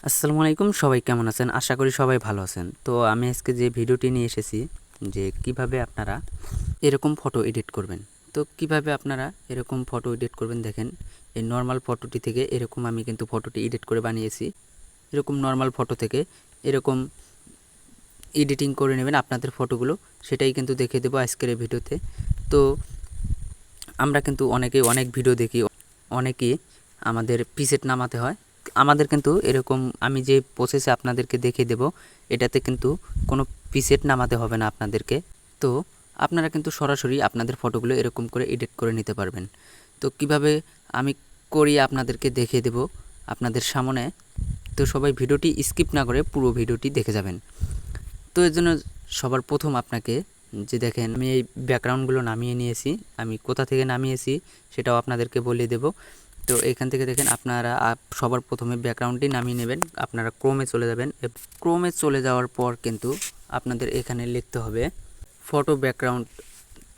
আসসালামু আলাইকুম, সবাই কেমন আছেন? আশা করি সবাই ভালো আছেন। তো আমি আজকে যে ভিডিওটি নিয়ে এসেছি যে কিভাবে আপনারা এরকম ফটো এডিট করবেন। তো কিভাবে আপনারা এরকম ফটো এডিট করবেন দেখেন, এই নরমাল ফটোটি থেকে এরকম আমি কিন্তু ফটোটি এডিট করে বানিয়েছি। এরকম নরমাল ফটো থেকে এরকম এডিটিং করে নেবেন আপনাদের ফটোগুলো, সেটাই কিন্তু দেখিয়ে দেবো আজকের এই ভিডিওতে। তো আমরা কিন্তু অনেকেই অনেক ভিডিও দেখি, অনেকেই আমাদের প্রিসেট নামাতে হয়। আমাদের কিন্তু এরকম আমি যে প্রসেসে আপনাদেরকে দেখিয়ে দেব, এটাতে কিন্তু কোনো প্রিসেট নামাতে হবে না আপনাদেরকে। তো আপনারা কিন্তু সরাসরি আপনাদের ফটোগুলো এরকম করে এডিট করে নিতে পারবেন। তো কিভাবে আমি করি আপনাদেরকে দেখিয়ে দেব আপনাদের সামনে। তো সবাই ভিডিওটি স্কিপ না করে পুরো ভিডিওটি দেখে যাবেন। তো এর জন্য সবার প্রথম আপনাকে যে দেখেন আমি এই ব্যাকগ্রাউন্ডগুলো নামিয়ে নিয়েছি। আমি কোথা থেকে নামিয়েছি সেটাও আপনাদেরকে বলে দেব। তো এখান থেকে দেখেন আপনারা সবার প্রথমে ব্যাকগ্রাউন্ডটি নামিয়ে নেবেন। আপনারা ক্রোমে চলে যাবেন। ক্রোমে চলে যাওয়ার পর কিন্তু আপনাদের এখানে লিখতে হবে ফটো ব্যাকগ্রাউন্ড।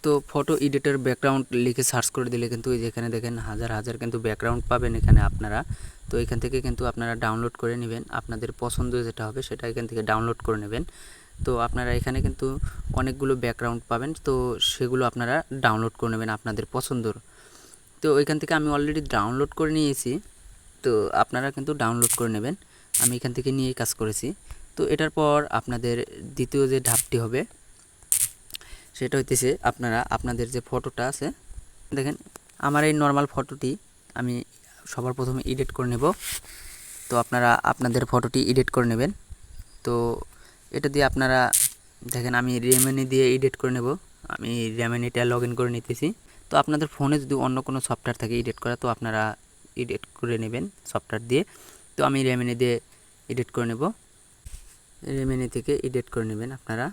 তো ফটো এডিটর ব্যাকগ্রাউন্ড লিখে সার্চ করে দিলে কিন্তু এই যেখানে দেখেন হাজার হাজার কিন্তু ব্যাকগ্রাউন্ড পাবেন এখানে আপনারা। তো এখান থেকে কিন্তু আপনারা ডাউনলোড করে নেবেন, আপনাদের পছন্দ যেটা হবে সেটা এখান থেকে ডাউনলোড করে নেবেন। তো আপনারা এখানে কিন্তু অনেকগুলো ব্যাকগ্রাউন্ড পাবেন, তো সেগুলো আপনারা ডাউনলোড করে নেবেন আপনাদের পছন্দর। তো এখান থেকে আমি অলরেডি ডাউনলোড করে নিয়েছি, তো আপনারা কিন্তু ডাউনলোড করে নেবেন। আমি এখান থেকে নিয়েই কাজ করেছি। তো এটার পর আপনাদের দ্বিতীয় যে ধাপটি হবে সেটা হইতেছে আপনারা আপনাদের যে ফটোটা আছে দেখেন আমার এই নর্মাল ফটোটি আমি সবার প্রথমে এডিট করে নেব। তো আপনারা আপনাদের ফটোটি এডিট করে নেবেন। তো এটা দিয়ে আপনারা দেখেন আমি রেমেনি দিয়ে এডিট করে নেব। আমি রেমেনিটা লগ ইন করে নিতেছি। তো আপনাদের ফোনে যদি অন্য কোনো সফটওয়্যার থাকে এডিট করা, তো আপনারা এডিট করে নেবেন সফটওয়্যার দিয়ে। তো আমি রেমেনি দিয়ে এডিট করে নেব। রেমেনি থেকে এডিট করে নেবেন আপনারা।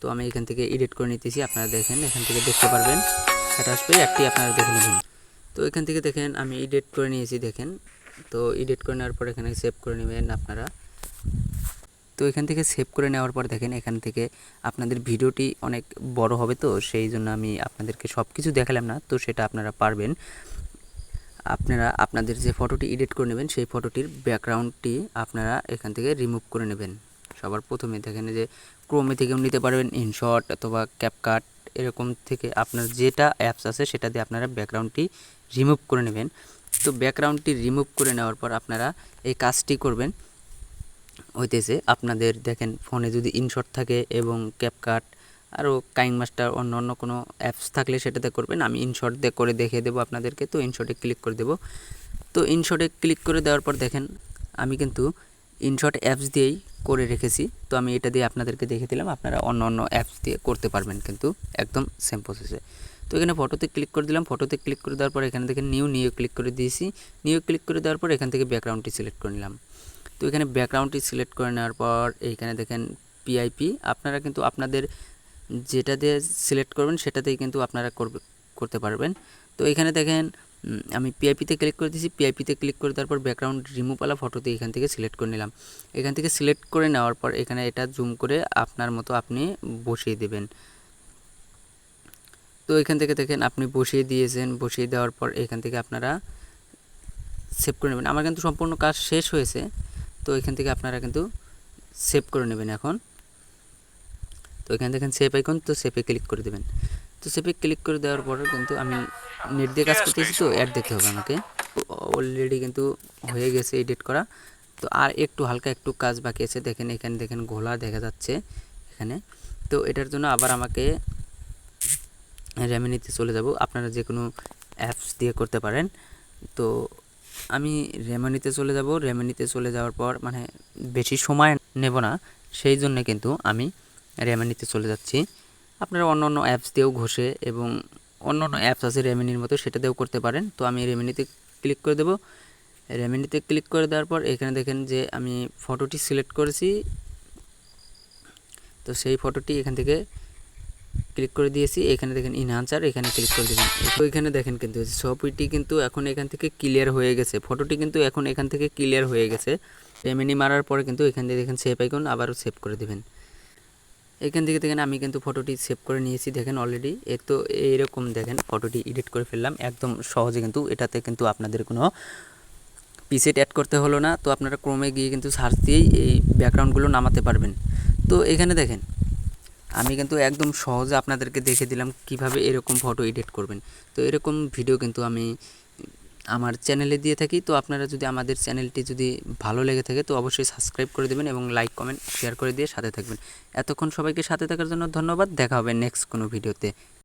তো আমি এখান থেকে এডিট করে নিতেছি, আপনারা দেখেন এখান থেকে দেখতে পারবেন এটা আসবে একটি, আপনারা দেখে নেবেন। তো এখান থেকে দেখেন আমি এডিট করে নিয়েছি দেখেন। তো এডিট করে নেওয়ার পর এখানে সেভ করে নেবেন আপনারা। তো এখান থেকে সেভ করে নেওয়ার পর দেখেন এখান থেকে আপনাদের ভিডিওটি অনেক বড় হবে, তো সেই জন্য আমি আপনাদেরকে সব কিছু দেখালাম না, তো সেটা আপনারা পারবেন। আপনারা আপনাদের যে ফটোটি এডিট করে নেবেন সেই ফটোটির ব্যাকগ্রাউন্ডটি আপনারা এখান থেকে রিমুভ করে নেবেন। সবার প্রথমে দেখেন যে ক্রোমে থেকেও নিতে পারবেন, ইনশট অথবা ক্যাপকাট এরকম থেকে আপনার যেটা অ্যাপস আছে সেটা দিয়ে আপনারা ব্যাকগ্রাউন্ডটি রিমুভ করে নেবেন। তো ব্যাকগ্রাউন্ডটি রিমুভ করে নেওয়ার পর আপনারা এই কাজটি করবেন হইতেছে আপনাদের দেখেন ফোনে যদি ইনশট থাকে এবং ক্যাপকাট আরও কাইন মাস্টার অন্য অন্য কোনো অ্যাপস থাকলে সেটাতে করবেন। আমি ইনশট দিয়ে করে দেখিয়ে দেবো আপনাদেরকে। তো ইনশটে ক্লিক করে দেব। তো ইনশটে ক্লিক করে দেওয়ার পর দেখেন আমি কিন্তু ইনশট অ্যাপস দিয়েই করে রেখেছি। তো আমি এটা দিয়ে আপনাদেরকে দেখে দিলাম, আপনারা অন্য অন্য অ্যাপস দিয়ে করতে পারবেন কিন্তু একদম সেম প্রসেসে। তো এখানে ফটোতে ক্লিক করে দিলাম। ফটোতে ক্লিক করে দেওয়ার পর এখানে দেখেন নিউ ক্লিক করে দিয়েছি। নিউ ক্লিক করে দেওয়ার পর এখান থেকে ব্যাকগ্রাউন্ডটি সিলেক্ট করে নিলাম। তো এখানে ব্যাকগ্রাউন্ডটি সিলেক্ট করে নেওয়ার পর এইখানে দেখেন পিআইপি, আপনারা কিন্তু আপনাদের যেটা দিয়ে সিলেক্ট করবেন সেটাতেই কিন্তু আপনারা করতে পারবেন। তো এখানে দেখেন আমি পিআইপিতে ক্লিক করে দিয়েছি। পিআইপিতে ক্লিক করে তারপর ব্যাকগ্রাউন্ড রিমুভওয়ালা ফটোতে এখান থেকে সিলেক্ট করে নিলাম। এখান থেকে সিলেক্ট করে নেওয়ার পর এখানে এটা জুম করে আপনার মতো আপনি বসিয়ে দেবেন। তো এখান থেকে দেখেন আপনি বসিয়ে দিয়েছেন, বসিয়ে দেওয়ার পর এখান থেকে আপনারা সেভ করে নেবেন। আমার কিন্তু সম্পূর্ণ কাজ শেষ হয়েছে। তো এখান থেকে আপনারা কিন্তু সেভ করে নেবেন এখন। তো এখানে দেখেন সেভ আইকন, তো সেভে ক্লিক করে দেবেন। তো সেভে ক্লিক করে দেওয়ার পরে কিন্তু আমি নেট দিয়ে কাজ করতেছি, তো অ্যাড দেখতে হবে আমাকে। অলরেডি কিন্তু হয়ে গেছে এডিট করা। তো আর একটু হালকা একটু কাজ বাকি আছে দেখেন, এখানে দেখেন ঘোলা দেখা যাচ্ছে এখানে। তো এটার জন্য আবার আমাকে রেমিনিতে চলে যাব। আপনারা যে কোনো অ্যাপস দিয়ে করতে পারেন। তো আমি রেমিনিতে চলে যাব। রেমিনিতে চলে যাওয়ার পর মানে বেশি সময় নেব না, সেই জন্য কিন্তু আমি রেমিনিতে চলে যাচ্ছি। আপনারা অন্য অন্য অ্যাপস দিয়েও ঘষে এবং অন্য অন্য অ্যাপস আছে রেমিনির মতো, সেটা দিয়েও করতে পারেন। তো আমি রেমিনিতে ক্লিক করে দেব। রেমিনিতে ক্লিক করে দেওয়ার পর এখানে দেখেন যে আমি ফটোটি সিলেক্ট করেছি। তো সেই ফটোটি এখান থেকে ক্লিক করে দিয়েছি। এখানে দেখেন ইনহান্সার, এখানে ক্লিক করে দেবেন। তো এখানে দেখেন কিন্তু ছবিটি কিন্তু এখন এখান থেকে ক্লিয়ার হয়ে গেছে, ফটোটি কিন্তু এখন এখান থেকে ক্লিয়ার হয়ে গেছে। রেমিনি মারার পরে কিন্তু এখান থেকে দেখেন সেভ আইকন, আবারও সেভ করে দেবেন। এখান থেকে দেখেন আমি কিন্তু ফটোটি সেভ করে নিয়েছি দেখেন অলরেডি। তো এইরকম দেখেন ফটোটি এডিট করে ফেললাম একদম সহজে, কিন্তু এটাতে কিন্তু আপনাদের কোনো পিসেট অ্যাড করতে হলো না। তো আপনারা ক্রোমে গিয়ে কিন্তু সার্চ দিয়েই এই ব্যাকগ্রাউন্ডগুলো নামাতে পারবেন। তো এখানে দেখেন আমি কিন্তু একদম সহজে আপনাদেরকে দেখে দিলাম কিভাবে এরকম ফটো এডিট করবেন। তো এরকম ভিডিও কিন্তু আমি আমার চ্যানেলে দিয়ে থাকি। তো আপনারা যদি আমাদের চ্যানেলটি যদি ভালো লেগে থাকে তো অবশ্যই সাবস্ক্রাইব করে দেবেন এবং লাইক কমেন্ট শেয়ার করে দিয়ে সাথে থাকবেন। এতক্ষণ সবাইকে সাথে থাকার জন্য ধন্যবাদ। দেখা হবে নেক্সট কোনো ভিডিওতে।